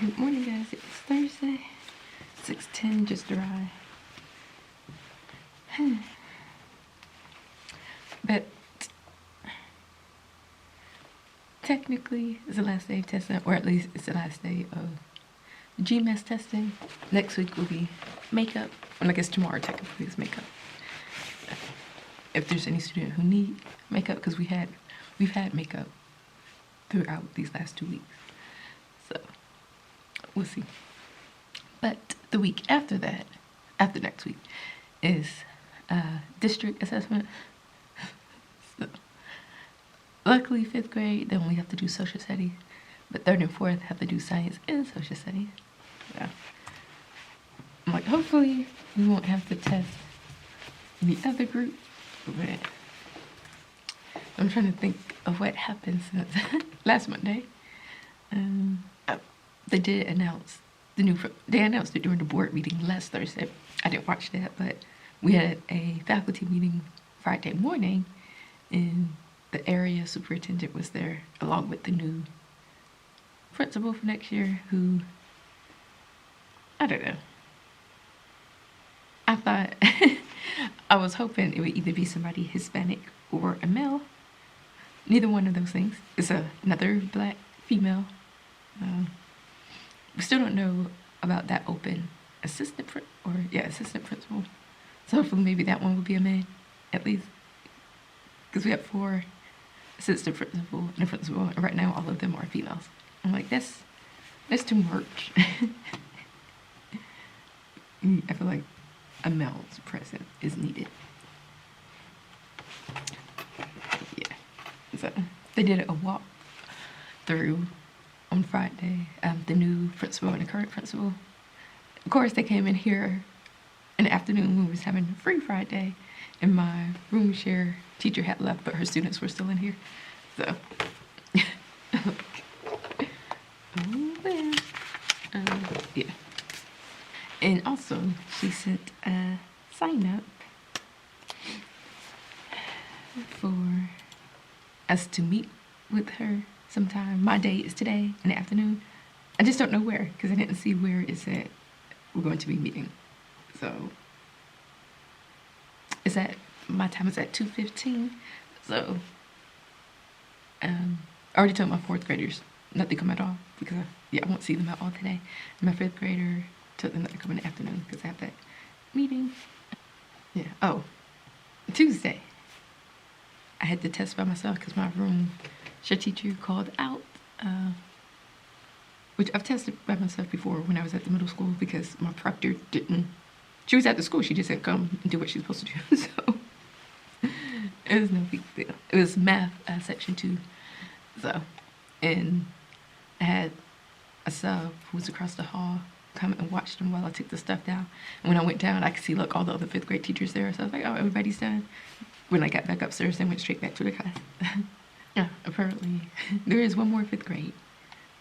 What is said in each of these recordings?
Good morning, guys. It's Thursday, 6:10, just dry. But technically, it's the last day of testing, or at least it's the last day of GMAS testing. Next week will be makeup, and I guess tomorrow technically is makeup. If there's any student who need makeup, because we've had makeup throughout these last 2 weeks, so we'll see. But the week after that, after next week, is district assessment. So, luckily, 5th grade, then we have to do social studies, but 3rd and 4th have to do science and social studies. Yeah. I'm like, hopefully we won't have to test the other group, but I'm trying to think of what happened since last Monday. They did announce they announced it during the board meeting last Thursday. I didn't watch that, but we had a faculty meeting Friday morning, and the area superintendent was there along with the new principal for next year, who, I don't know. I thought, I was hoping it would either be somebody Hispanic or a male. Neither one of those things. It's another black female. We still don't know about that open assistant principal. So hopefully maybe that one will be a man, at least. Because we have 4 assistant principal and a principal, and right now all of them are females. I'm like, that's too much. I feel like a male's presence is needed. Yeah. So they did a walk through on Friday, the new principal and the current principal. Of course, they came in here in the afternoon when we was having a free Friday, and my room share teacher had left, but her students were still in here. So, yeah. And also, she sent a sign up for us to meet with her sometime. My day is today in the afternoon. I just don't know where, because I didn't see where it said we're going to be meeting. So my time is at 2:15. So I already told my 4th graders not to come at all, because I won't see them at all today. And my 5th grader told them not to come in the afternoon because I have that meeting. Yeah. Oh, Tuesday I had to test by myself because my room share teacher called out, which I've tested by myself before when I was at the middle school, because my proctor didn't. She was at the school, she just didn't come and do what she's supposed to do. So it was no big deal. It was math section 2. So, and I had a sub who was across the hall come and watch them while I took the stuff down. And when I went down, I could see all the other 5th grade teachers there. So I was like, oh, everybody's done. When I got back upstairs, I went straight back to the class. Yeah, apparently there is one more 5th grade.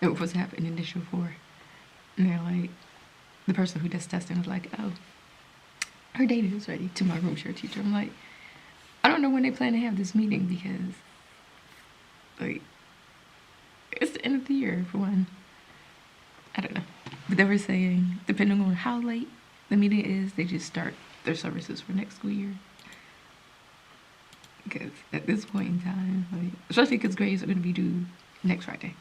It was supposed to have an initial 4. And they're like, the person who does testing was like, oh, her data is ready, to my room share teacher. I'm like, I don't know when they plan to have this meeting, because like, it's the end of the year for one. I don't know. But they were saying, depending on how late the meeting is, they just start their services for next school year. Because at this point in time, like, especially because grades are going to be due next Friday.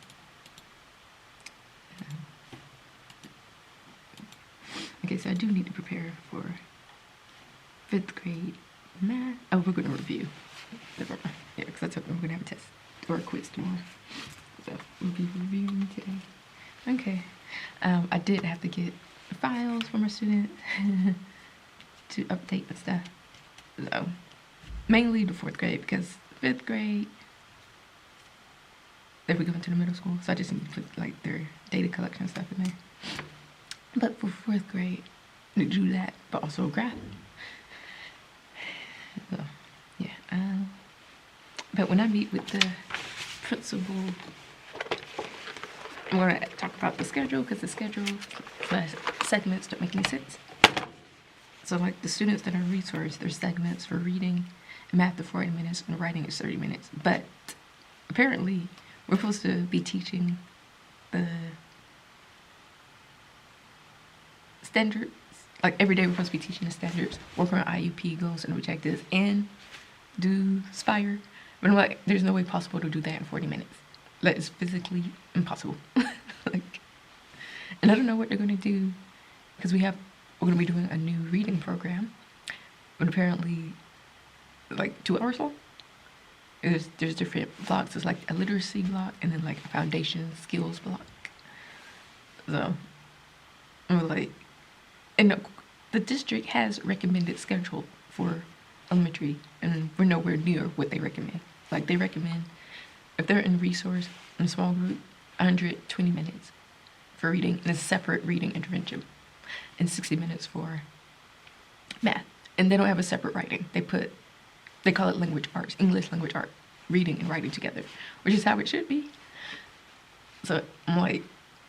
Okay, so I do need to prepare for 5th grade math. Oh, we're going to review. Never mind. Yeah, because I told them we're going to have a test or a quiz tomorrow. So we'll be reviewing today. Okay. I did have to get files from our students to update the stuff. So mainly the 4th grade, because 5th grade, they were going to the middle school, so I just need to put like their data collection stuff in there. But for 4th grade, to do that, but also a graph. So yeah. But when I meet with the principal, I'm going to talk about the schedule, because the schedule segments don't make any sense. So like the students that are resourced, their segments for reading and math are 40 minutes and writing is 30 minutes. But apparently we're supposed to be teaching the standards. Like every day we're supposed to be teaching the standards, work on IUP goals and objectives, and do Spire. But I'm like, there's no way possible to do that in 40 minutes. That is physically impossible. Like, and I don't know what they're going to do because we're going to be doing a new reading program, but apparently like 2 hours long. There's different blocks. There's like a literacy block and then like a foundation skills block. So I'm like, and the district has recommended schedule for elementary, and we're nowhere near what they recommend. Like they recommend if they're in resource in a small group, 120 minutes for reading and a separate reading intervention, and 60 minutes for math. And they don't have a separate writing. They call it language arts, English language art, reading and writing together, which is how it should be. So I'm like,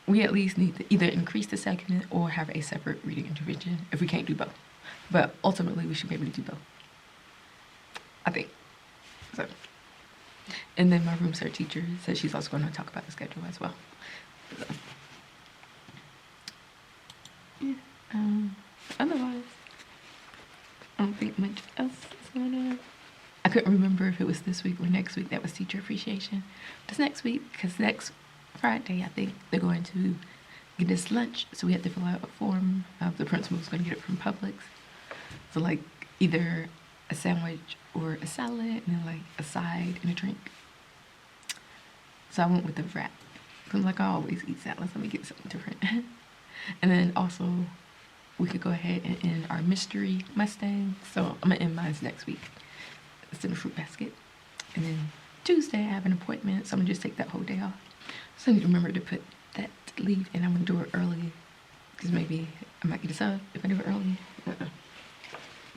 we at least need to either increase the segment or have a separate reading intervention if we can't do both. But ultimately, we should be able to do both, I think. So, and then my room cert teacher said she's also going to talk about the schedule as well. So, yeah. Otherwise, I don't think much else is going on. I couldn't remember if it was this week or next week that was teacher appreciation. It's next week because next Friday, I think they're going to get us lunch. So we have to fill out a form. The principal's going to get it from Publix. So like either a sandwich or a salad and then like a side and a drink. So I went with the wrap. I'm like, I always eat salads. Let me get something different. And then also we could go ahead and end our mystery Mustang. So I'm gonna end mine next week. It's in a fruit basket. And then Tuesday I have an appointment, so I'm gonna just take that whole day off. So I need to remember to put that leave, and I'm gonna do it early because maybe I might get a sub if I do it early.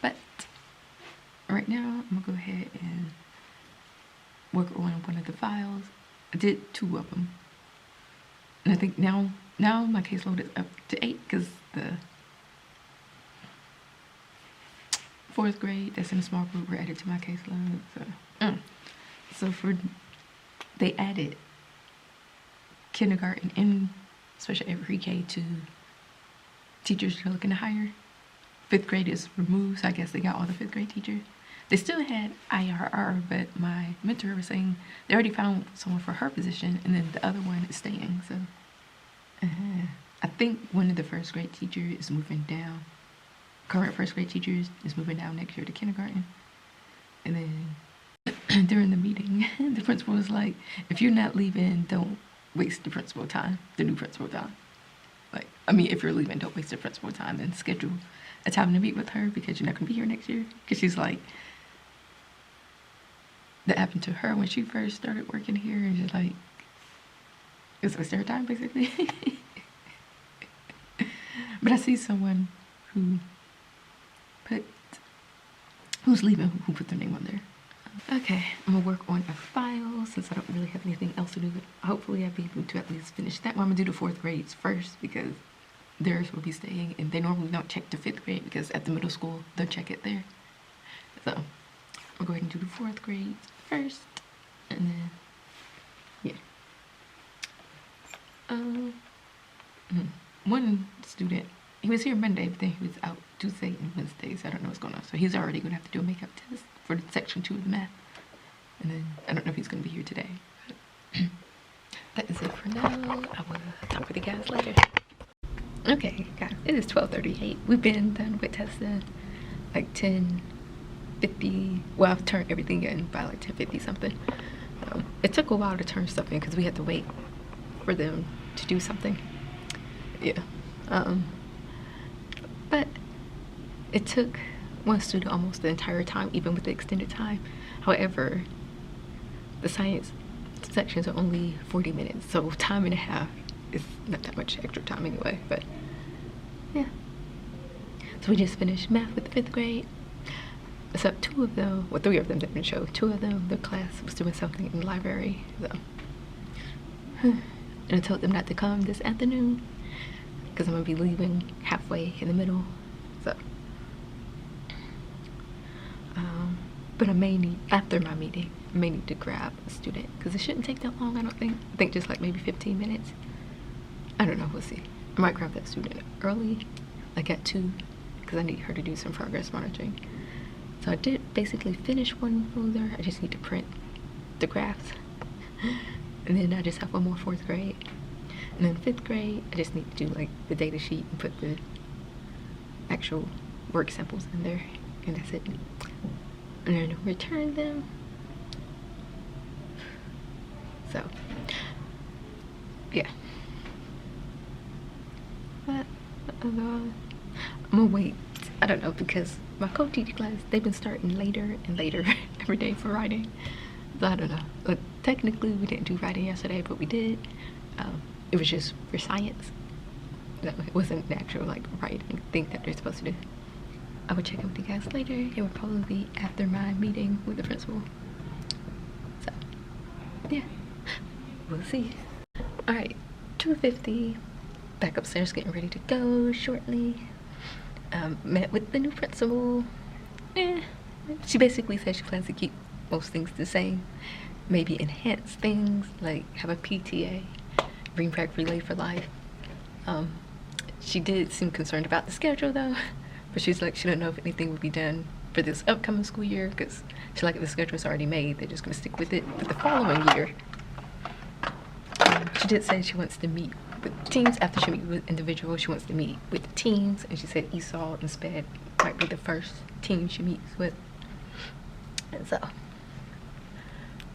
But right now I'm gonna go ahead and work on one of the files. I did 2 of them, and I think now my caseload is up to 8 because the 4th grade that's in a small group were added to my caseload. So they added kindergarten and special ed pre-K to teachers they're looking to hire. 5th grade is removed, so I guess they got all the 5th grade teachers. They still had IRR, but my mentor was saying they already found someone for her position, and then the other one is staying. So I think one of the 1st grade teachers is moving down. Current 1st grade teachers is moving down next year to kindergarten. And then during the meeting, the principal was like, if you're not leaving, don't waste the principal time, the new principal time. Like, I mean, if you're leaving, don't waste the principal time and schedule a time to meet with her because you're not going to be here next year. Because she's like, that happened to her when she first started working here. And she's like, it's a waste of her time, basically. But I see someone who's leaving, who put their name on there. Okay, I'm gonna work on a file since I don't really have anything else to do. Hopefully I'll be able to at least finish that one. I'm gonna do the 4th grades first because theirs will be staying, and they normally don't check the 5th grade because at the middle school they'll check it there. So I'll go ahead and do the 4th grades first, and then one student, he was here Monday, but then he was out Tuesday and Wednesday, so I don't know what's going on. So he's already gonna have to do a makeup test for section 2 of the math, and then I don't know if he's gonna be here today. That is it for now. I will talk with you guys later. Okay, guys, it is 12:38. We've been done with testing like 10:50. Well, I've turned everything in by like 10:50 something. It took a while to turn stuff in because we had to wait for them to do something. Yeah. But it took one student almost the entire time, even with the extended time. However, the science sections are only 40 minutes, so time and a half is not that much extra time anyway. But yeah, so we just finished math with the 5th grade. So 2 of them, well, 3 of them didn't show. 2 of them, their class was doing something in the library. So and I told them not to come this afternoon because I'm gonna be leaving halfway in the middle. So but I may need, after my meeting, I may need to grab a student because it shouldn't take that long, I don't think. I think just like maybe 15 minutes. I don't know, we'll see. I might grab that student early like at 2, because I need her to do some progress monitoring. So I did basically finish one folder. I just need to print the graphs. And then I just have one more 4th grade. And then 5th grade, I just need to do like the data sheet and put the actual work samples in there. And that's it. And then return them. So, yeah. But I'm gonna wait. I don't know, because my co-teacher class, they've been starting later and later every day for writing. So I don't know. But technically, we didn't do writing yesterday, but we did. It was just for science. No, it wasn't the actual like writing thing that they're supposed to do. I will check in with you guys later. It will probably be after my meeting with the principal. So, yeah, we'll see. All right, 2:50. Back upstairs, getting ready to go shortly. Met with the new principal. She basically said she plans to keep most things the same. Maybe enhance things, like have a PTA, Bring Back Relay for Life. She did seem concerned about the schedule though, but she's like, she didn't know if anything would be done for this upcoming school year, because she like the schedule's already made, they're just gonna stick with it for the following year. She did say she wants to meet with teams. After she meets with individuals, she wants to meet with the teams, and she said ESOL and SPED might be the first team she meets with. And so,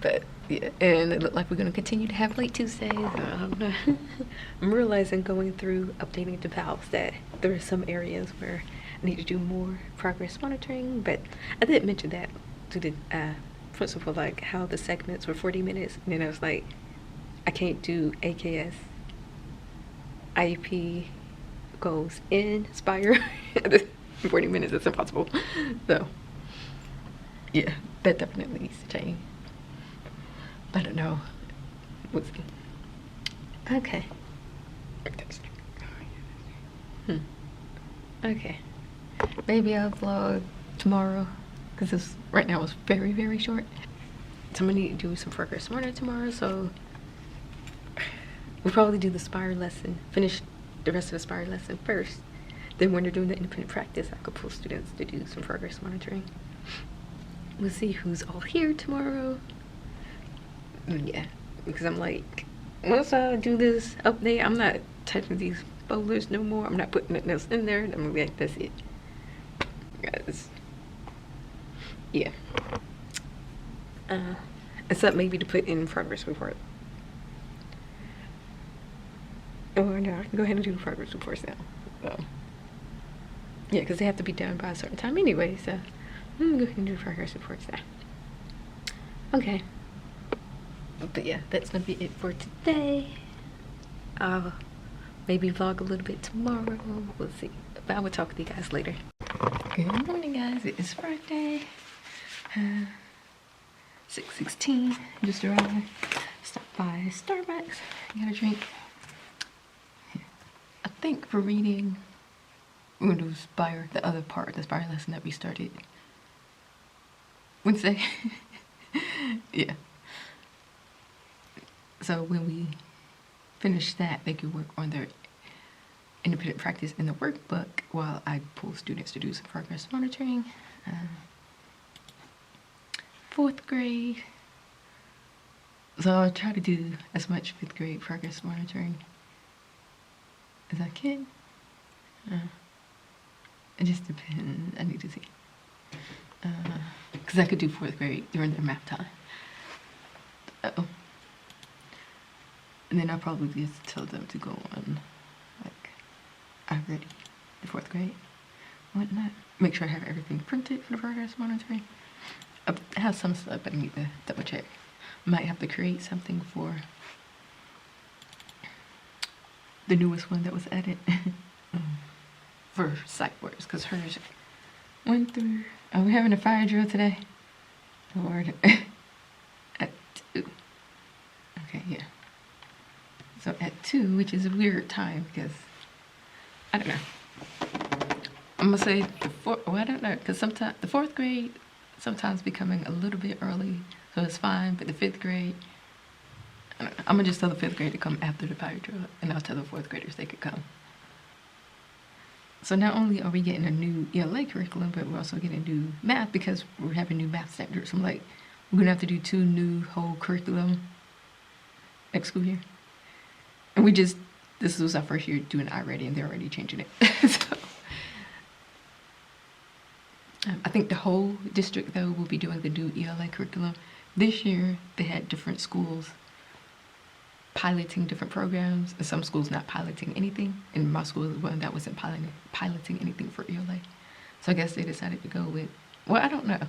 but yeah, and it looked like we're going to continue to have late Tuesdays. I don't know. I'm realizing going through updating the valves that there are some areas where I need to do more progress monitoring, but I did mention that to the principal, like how the segments were 40 minutes, and then I was like, I can't do AKS IEP goes in Spire 40 minutes, it's impossible. So yeah, that definitely needs to change. I don't know. We'll see. Okay. Okay. Maybe I'll vlog tomorrow, because this right now is very, very short. So I'm gonna need to do some progress monitor tomorrow, so we'll probably do the Spire lesson, finish the rest of the Spire lesson first. Then when they're doing the independent practice, I could pull students to do some progress monitoring. We'll see who's all here tomorrow. Yeah, because I'm like, once I do this update, I'm not touching these folders no more. I'm not putting nothing else in there. I'm gonna be like, that's it. Guys. Yeah. Except maybe to put in progress report. Oh no, I can go ahead and do the progress reports now. So, yeah, because they have to be done by a certain time anyway, so I'm gonna go ahead and do the progress reports now. Okay. But yeah, that's gonna be it for today. I'll maybe vlog a little bit tomorrow. We'll see. But I will talk to you guys later. Good morning, guys. It is Friday. 6:16. Just arrived. Stopped by Starbucks. Got a drink. I think for reading, we're gonna do Spire, the other part of the Spire lesson that we started Wednesday. Yeah. So when we finish that, they can work on their independent practice in the workbook while I pull students to do some progress monitoring. 4th grade. So I'll try to do as much 5th grade progress monitoring as I can. It just depends. I need to see. Because I could do 4th grade during their math time. And then I'll probably just tell them to go on, like, already the 4th grade, whatnot. Make sure I have everything printed for the progress monitoring. I have some stuff, but I need to double check. Might have to create something for the newest one that was added for SiteWorks, because hers went through. Are we having a fire drill today? Lord. At 2. Okay, yeah. So at 2, which is a weird time because, I don't know. I'm gonna say the 4th, well, I don't know, because sometimes the 4th grade sometimes becoming a little bit early, so it's fine, but the 5th grade, I don't know. I'm gonna just tell the 5th grade to come after the fire drill, and I'll tell the 4th graders they could come. So not only are we getting a new ELA curriculum, but we're also getting new math because we're having new math standards. I'm like, we're gonna have to do 2 new whole curriculum next school year. And this was our first year doing it already, and they're already changing it. So, I think the whole district, though, will be doing the new ELA curriculum. This year, they had different schools piloting different programs, and some schools not piloting anything. And my school was one that wasn't piloting anything for ELA. So I guess they decided to go with, well, I don't know.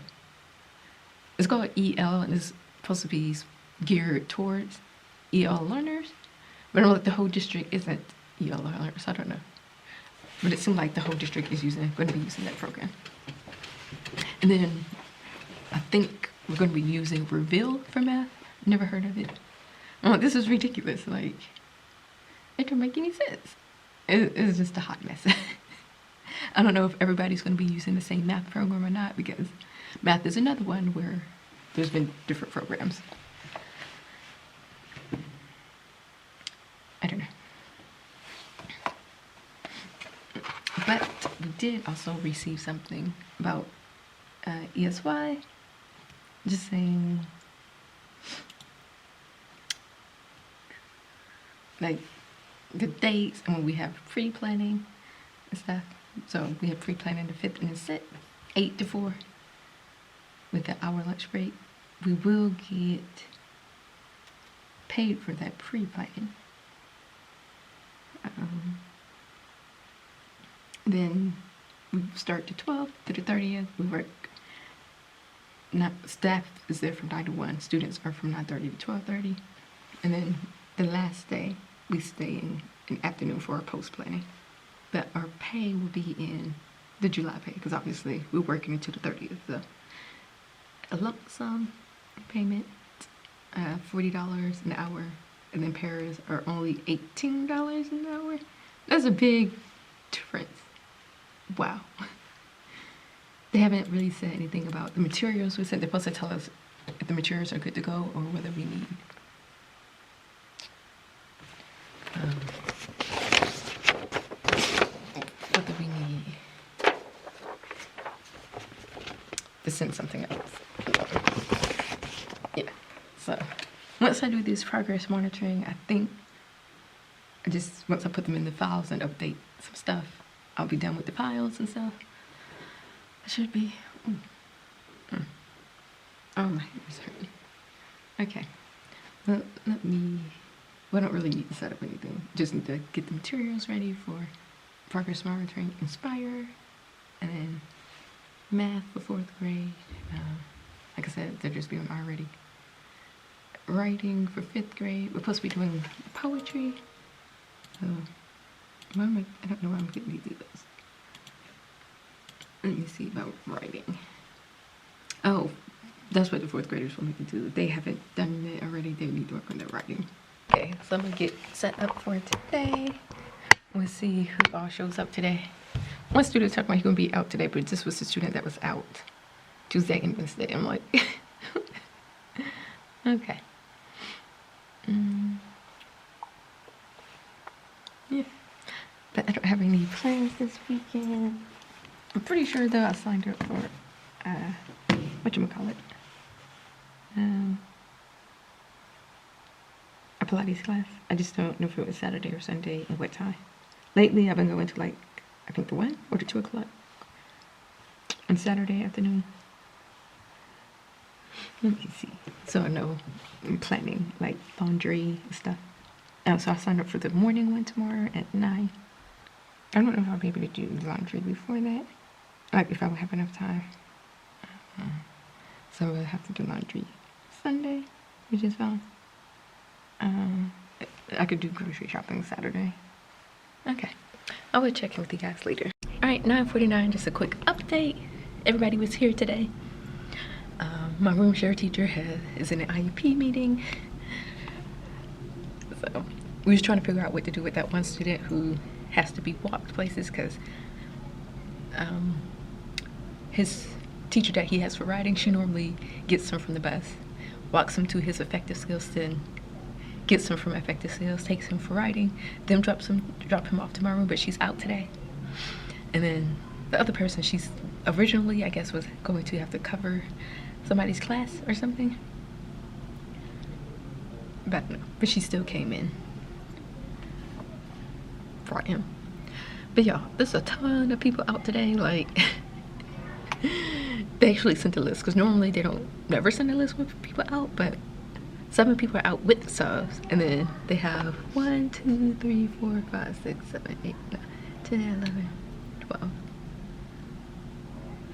It's called EL, and it's supposed to be geared towards EL learners. But I'm like, the whole district isn't EL learners, I don't know. But it seemed like the whole district is going to be using that program. And then I think we're going to be using Reveal for math. Never heard of it. I'm like, this is ridiculous. Like, it don't make any sense. It's just a hot mess. I don't know if everybody's going to be using the same math program or not, because math is another one where there's been different programs. I don't know. But we did also receive something about ESY, just saying, like, the dates and when we have pre-planning and stuff. So we have pre-planning the 5th and the 6th, 8 to 4, with the hour lunch break. We will get paid for that pre-planning. Then we start the 12th to the 30th. We work. Staff is there from 9 to 1. Students are from 9:30 to 12:30. And then the last day, we stay in the afternoon for our post-planning. But our pay will be in the July pay, because obviously we're working until the 30th. So a lump sum payment, $40 an hour, and then pairs are only $18 an hour. That's a big difference. Wow. They haven't really said anything about the materials. We said they're supposed to tell us if the materials are good to go or whether we need to send something else. Yeah. So once I do this progress monitoring, I think once I put them in the files and update some stuff, I'll be done with the files and stuff. I should be. Oh, my hair is hurting. Okay. Well, I don't really need to set up anything. Just need to get the materials ready for progress monitoring, Inspire, and then math for 4th grade. Like I said, they're just doing already. Writing for 5th grade. We're supposed to be doing poetry. I don't know where I'm getting these those. Let me see about writing. Oh, that's what the 4th graders want me to do. They haven't done it already. They need to work on their writing. Okay, so I'm gonna get set up for today. Let's see who all shows up today. One student talked about he's gonna be out today, but this was the student that was out Tuesday and Wednesday. I'm like, okay. Yeah, but I don't have any plans this weekend. I'm pretty sure though I signed up for whatchamacallit, a Pilates class. I just don't know if it was Saturday or Sunday and what time. Lately I've been going to, like, I think the 1 or the 2 o'clock on Saturday afternoon. Let me see. So I know I'm planning like laundry and stuff. So I signed up for the morning one tomorrow at 9. I don't know if I'll be able to do laundry before that. Like, if I would have enough time. So I will have to do laundry Sunday, which is fine. I could do grocery shopping Saturday. Okay. I will check in with you guys later. Alright, 9:49, just a quick update. Everybody was here today. My room share teacher is in an IEP meeting. So we was trying to figure out what to do with that one student who has to be walked places, because his teacher that he has for writing, she normally gets him from the bus, walks him to his effective skills, then gets him from effective skills, takes him for writing, then drop him off to my room, but she's out today. And then the other person, she's originally, I guess, was going to have to cover somebody's class or something. But no, but she still came in for him. But y'all, there's a ton of people out today. Like, they actually sent a list, because normally they don't never send a list with people out, but 7 people are out with the subs, and then they have 1, 2, 3, 4, 5, 6, 7, 8, 9, 10, 11, 12,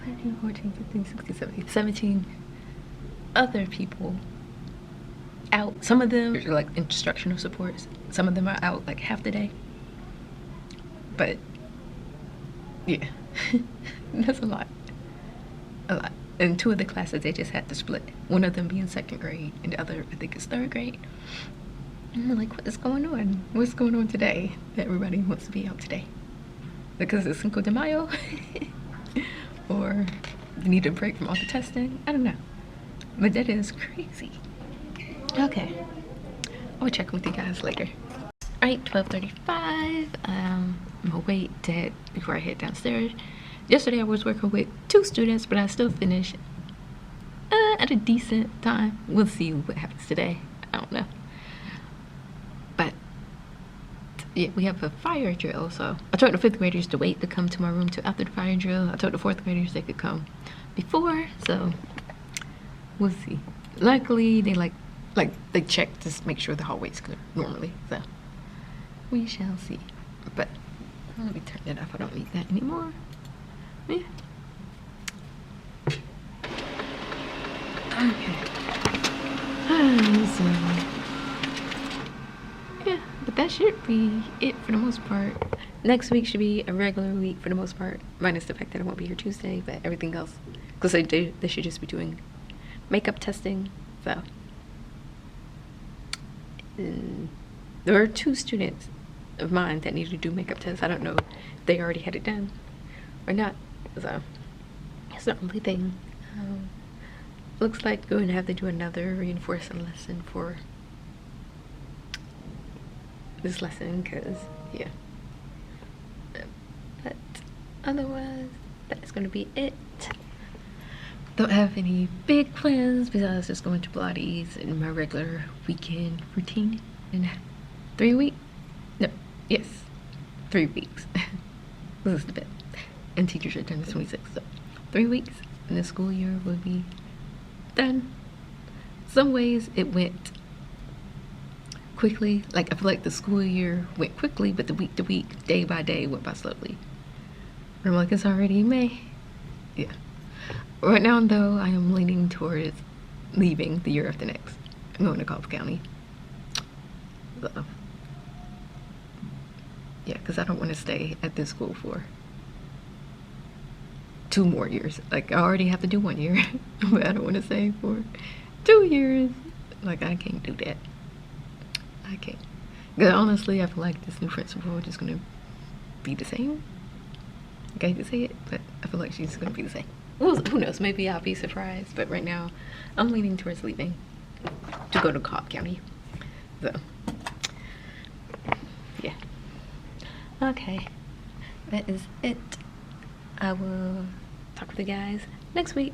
13, 14, 15, 16, 17, 17 other people out. Some of them are like instructional supports. Some of them are out like half the day. But yeah, that's a lot. A lot. And 2 of the classes, they just had to split. One of them being 2nd grade, and the other, I think, is 3rd grade. And I'm like, what is going on? What's going on today that everybody wants to be out today? Because it's Cinco de Mayo? Or they need a break from all the testing? I don't know. But that is crazy. Okay. I'll check with you guys later. Alright, 12:35. I'm gonna wait before I head downstairs. Yesterday I was working with 2 students, but I still finished at a decent time. We'll see what happens today. I don't know. But yeah, we have a fire drill, so I told the 5th graders to wait to come to my room after the fire drill. I told the 4th graders they could come before, so we'll see. Luckily, they check to make sure the hallway's good normally, so we shall see. But let me turn that off. I don't need that anymore. Yeah. Okay. So yeah, but that should be it for the most part. Next week should be a regular week for the most part, minus the fact that I won't be here Tuesday, but everything else, because they should just be doing makeup testing. So and there are 2 students of mine that need to do makeup tests. I don't know if they already had it done or not, so it's the only thing. Looks like we're going to have to do another reinforcement lesson for this lesson, because yeah. But otherwise, that's going to be it. Don't have any big plans besides just going to Pilates and my regular weekend routine in 3 weeks. No, yes, 3 weeks. This is the bit. And teachers are done the 26th, so 3 weeks and the school year will be done. Some ways it went quickly. Like, I feel like the school year went quickly, but the week to week, day by day, went by slowly. And I'm like, it's already May. Yeah. Right now, though, I am leaning towards leaving the year after next. I'm going to Cobb County. So, yeah, because I don't want to stay at this school for 2 more years. Like, I already have to do 1 year, but I don't want to stay for 2 years. Like, I can't do that. I can't. Because honestly, I feel like this new principal is just going to be the same. I hate to say it, but I feel like she's going to be the same. Well, who knows? Maybe I'll be surprised. But right now, I'm leaning towards leaving to go to Cobb County. So, yeah. Okay. That is it. I will talk with you guys next week.